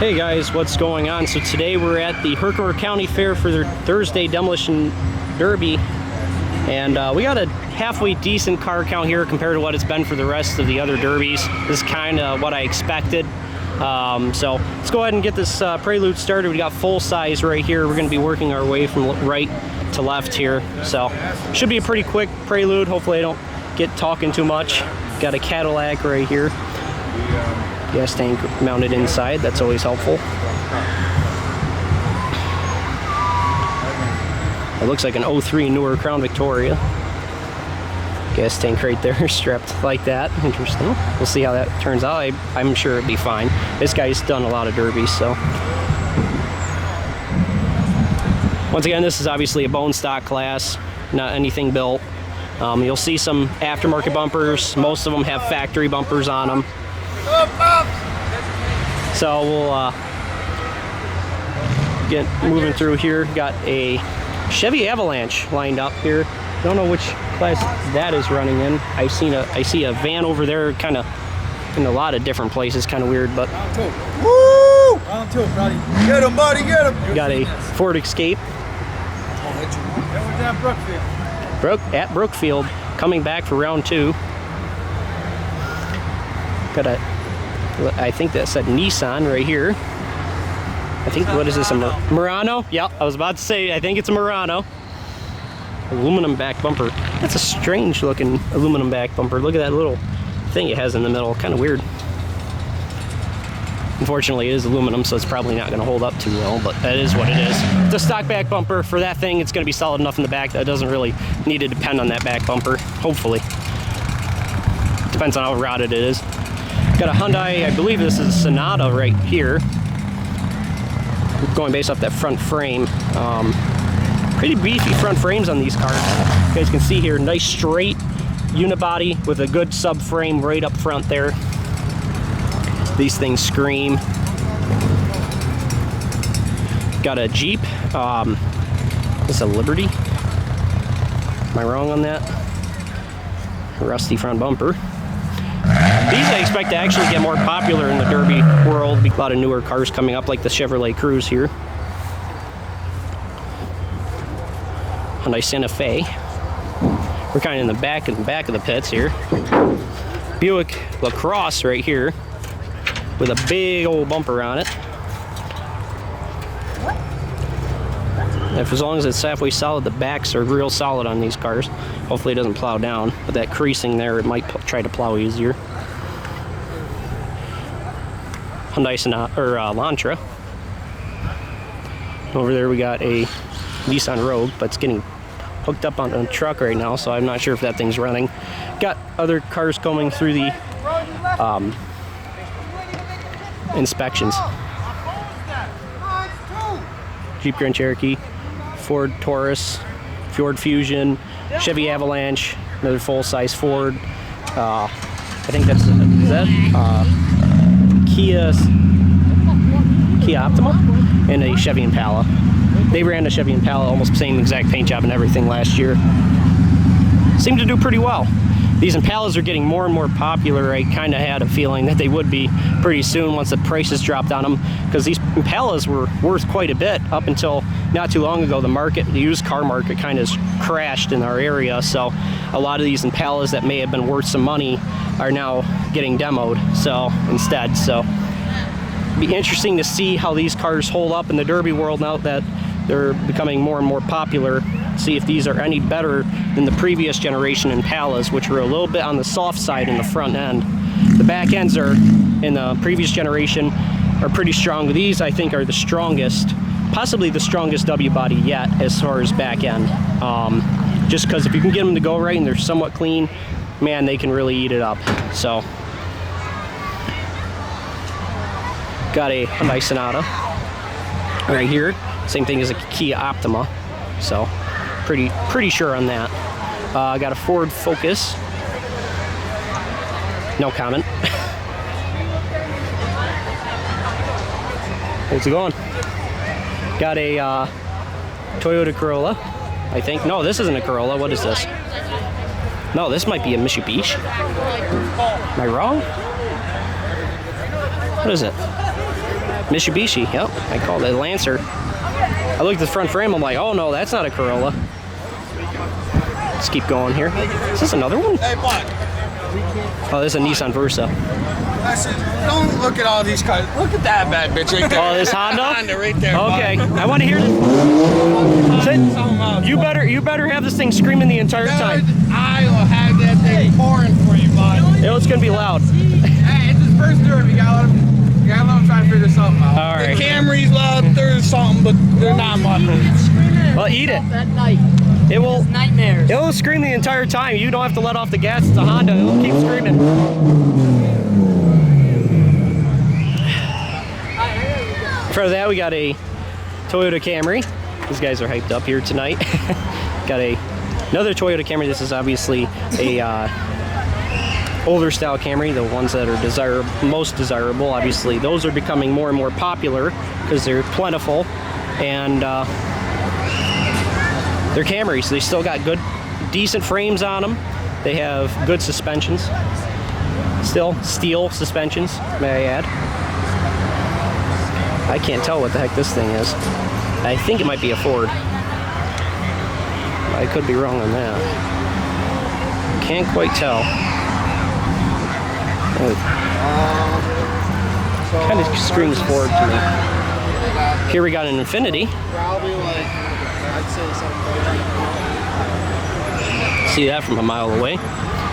Hey guys, what's going on? So today we're at the Herkimer County Fair for their Thursday Demolition Derby, and we got a halfway decent car count here compared to what it's been for the rest of the other derbies. This is kind of what I expected. So let's go ahead and get this Prelude started. We got full size right here. We're going to be working our way from right to left here. So should be a pretty quick Prelude. Hopefully I don't get talking too much. Got a Cadillac right here. Gas tank mounted inside, that's always helpful. It looks like an 03 newer Crown Victoria. Gas tank right there, strapped like that. Interesting. We'll see how that turns out. I'm sure it'll be fine. This guy's done a lot of derbies, so. Once again, this is obviously a bone stock class, not anything built. You'll see some aftermarket bumpers. Most of them have factory bumpers on them. So we'll get moving through here. Got a Chevy Avalanche lined up here. Don't know which class that is running in. I see a van over there, kind of in a lot of different places. Kind of weird, but. Round two. Woo! Round two, buddy. Get him, buddy. Get him. Got a Ford Escape. That was at Brookfield. At Brookfield, coming back for round two. Got a, I think that said Nissan right here. I think, what is this, a Murano? Yep, I was about to say, I think it's a Murano. Aluminum back bumper. That's a strange looking aluminum back bumper. Look at that little thing it has in the middle, kind of weird. Unfortunately, it is aluminum, so it's probably not going to hold up too well, but that is what it is. It's a stock back bumper. For that thing, it's going to be solid enough in the back that it doesn't really need to depend on that back bumper, hopefully. Depends on how rotted it is. Got a Hyundai, I believe this is a Sonata right here. Going based off that front frame. Pretty beefy front frames on these cars. You guys can see here, nice straight unibody with a good subframe right up front there. These things scream. Got a Jeep. This is a Liberty. Am I wrong on that? Rusty front bumper. These I expect to actually get more popular in the Derby world. Be a lot of newer cars coming up, like the Chevrolet Cruze here. Hyundai Santa Fe. We're kind of in the back of the pits here. Buick LaCrosse right here, with a big old bumper on it. As long as it's halfway solid, the backs are real solid on these cars. Hopefully it doesn't plow down, but that creasing there, it might try to plow easier. Hyundai Sonata, or Elantra. Over there we got a Nissan Rogue, but it's getting hooked up on a truck right now, so I'm not sure if that thing's running. Got other cars coming through the inspections. Jeep Grand Cherokee, Ford Taurus, Ford Fusion, Chevy Avalanche, another full-size Ford. I think that's Kia Optima, and a Chevy Impala. They ran a Chevy Impala, almost same exact paint job and everything last year. Seemed to do pretty well. These Impalas are getting more and more popular. I kind of had a feeling that they would be pretty soon once the prices dropped on them, because these Impalas were worth quite a bit up until not too long ago. The used car market kind of crashed in our area, so a lot of these Impalas that may have been worth some money are now getting demoed instead. So it'll be interesting to see how these cars hold up in the Derby world now that they're becoming more and more popular. See if these are any better than the previous generation Impalas, which were a little bit on the soft side in the front end. The back ends are, in the previous generation, are pretty strong. These, I think, are the strongest, possibly the strongest W body yet as far as back end. Just because if you can get them to go right and they're somewhat clean, man, they can really eat it up. So, got a Hyundai Sonata right here. Same thing as a Kia Optima. So, pretty sure on that. I got a Ford Focus. No comment. How's it going? Got a Toyota Corolla, I think. No, this isn't a Corolla. What is this? No, this might be a Mitsubishi. Am I wrong? What is it? Mitsubishi, yep. I called it Lancer. I looked at the front frame, I'm like, oh no, that's not a Corolla. Let's keep going here. Is this another one? Hey, bud. Oh, this is a Nissan Versa. I said, don't look at all these cars. Look at that bad bitch right there. Oh, this Honda? Honda right there. Okay, bud. I want to hear this. You better have this thing screaming the entire time. I will have that thing pouring for you, bud. It's gonna be loud. Hey, it's his first derby. You gotta let him try to figure something out. All right. The Camry's loud, there's something, but they're not much. Well, eat it. At night. It will. Nightmares. It will scream the entire time. You don't have to let off the gas. It's a Honda. It will keep screaming. In front of that, we got a Toyota Camry. These guys are hyped up here tonight. Got another Toyota Camry. This is obviously a older style Camry, the ones that are most desirable. Obviously, those are becoming more and more popular because they're plentiful, and they're Camrys. They still got good, decent frames on them. They have good suspensions. Still steel suspensions, may I add. I can't tell what the heck this thing is. I think it might be a Ford. I could be wrong on that. Can't quite tell. Kind of screams Ford to me. Here we got an Infiniti. Probably like, I'd say something. See that from a mile away.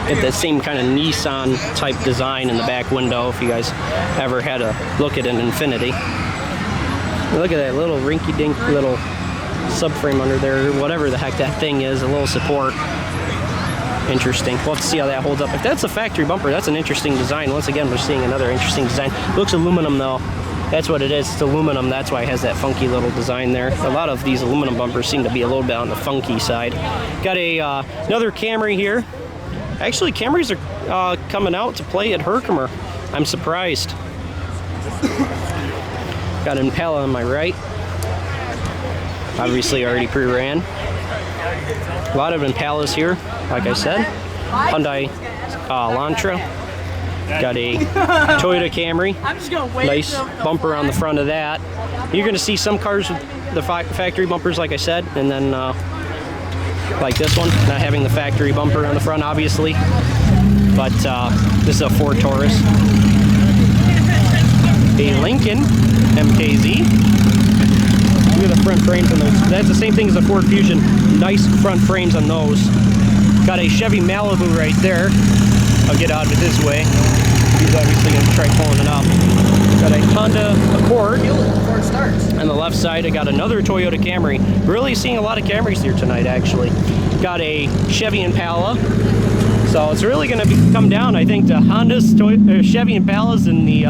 Get that same kind of Nissan type design in the back window if you guys ever had a look at an Infiniti. Look at that little rinky-dink little subframe under there, whatever the heck that thing is, a little support. Interesting. We'll have to see how that holds up. If that's a factory bumper, that's an interesting design. Once again, we're seeing another interesting design. Looks aluminum though. That's what it is. It's aluminum. That's why it has that funky little design there. A lot of these aluminum bumpers seem to be a little bit on the funky side. Got a another Camry here. Actually, Camrys are coming out to play at Herkimer. I'm surprised. Got an Impala on my right. Obviously already pre-ran. A lot of Impalas here, like I said. Hyundai Elantra. Got a Toyota Camry. Nice bumper on the front of that. You're going to see some cars with the factory bumpers, like I said, and then like this one, not having the factory bumper on the front, obviously. But this is a Ford Taurus. A Lincoln MKZ. Look at the front frames on those. That's the same thing as a Ford Fusion. Nice front frames on those. Got a Chevy Malibu right there. I'll get out of it this way. He's obviously going to try pulling it up. Got a Honda Accord. Before it starts. On the left side, I got another Toyota Camry. Really seeing a lot of Camrys here tonight, actually. Got a Chevy Impala. So it's really going to come down, I think, to Honda's, Chevy Impalas and the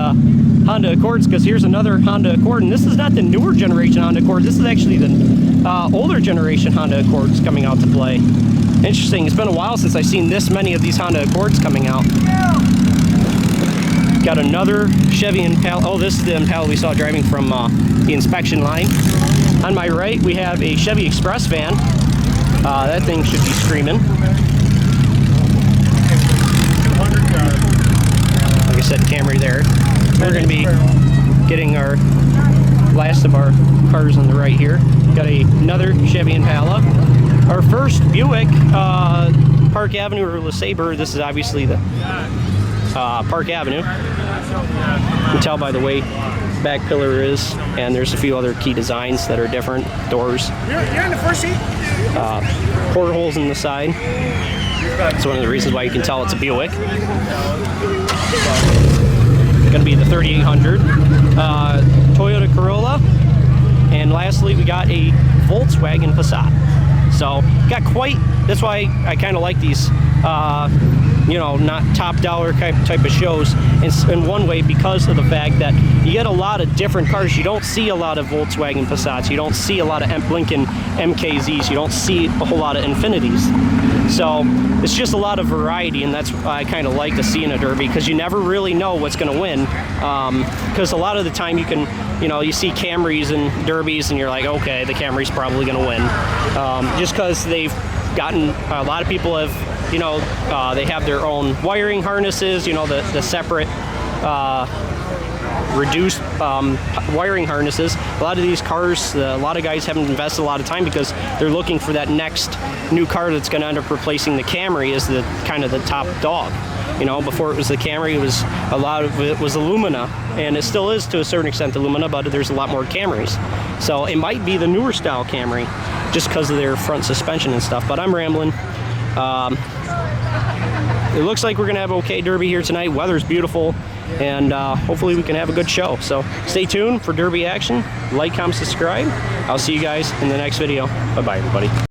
Honda Accords, because here's another Honda Accord, and this is not the newer generation Honda Accords. This is actually the older generation Honda Accords coming out to play. Interesting. It's been a while since I've seen this many of these Honda Accords coming out. Got another Chevy Impala. Oh, this is the Impala we saw driving from the inspection line. On my right, we have a Chevy Express van. That thing should be screaming. Like I said, Camry there. We're going to be getting our last of our cars on the right here. Got another Chevy Impala. Our first Buick, Park Avenue or LeSabre. This is obviously the Park Avenue. You can tell by the way back pillar is, and there's a few other key designs that are different. Doors. You're in the first seat? Portholes in the side. That's one of the reasons why you can tell it's a Buick. Going to be the 3800 Toyota Corolla, and lastly we got a Volkswagen Passat. So got quite. That's why I kind of like these. You know, not top dollar type of shows in one way, because of the fact that you get a lot of different cars. You don't see a lot of Volkswagen Passats. You don't see a lot of Lincoln MKZs. You don't see a whole lot of Infinitis. So it's just a lot of variety, and that's why I kind of like to see in a Derby, because you never really know what's going to win. Because a lot of the time you can, you know, you see Camrys and Derbies and you're like, okay, the Camry's probably going to win. Just because they've gotten, a lot of people have, you know, they have their own wiring harnesses, you know, the separate reduced wiring harnesses. A lot of these cars, a lot of guys haven't invested a lot of time because they're looking for that next new car that's going to end up replacing the Camry as the kind of the top dog. You know, before it was the Camry, it was a lot of it was Illumina, and it still is to a certain extent Illumina, but there's a lot more Camrys. So it might be the newer style Camry, just because of their front suspension and stuff. But I'm rambling. It looks like we're gonna have an okay derby here tonight. Weather's beautiful, and hopefully we can have a good show. So stay tuned for derby action. Like, comment, subscribe. I'll see you guys in the next video. Bye bye, everybody.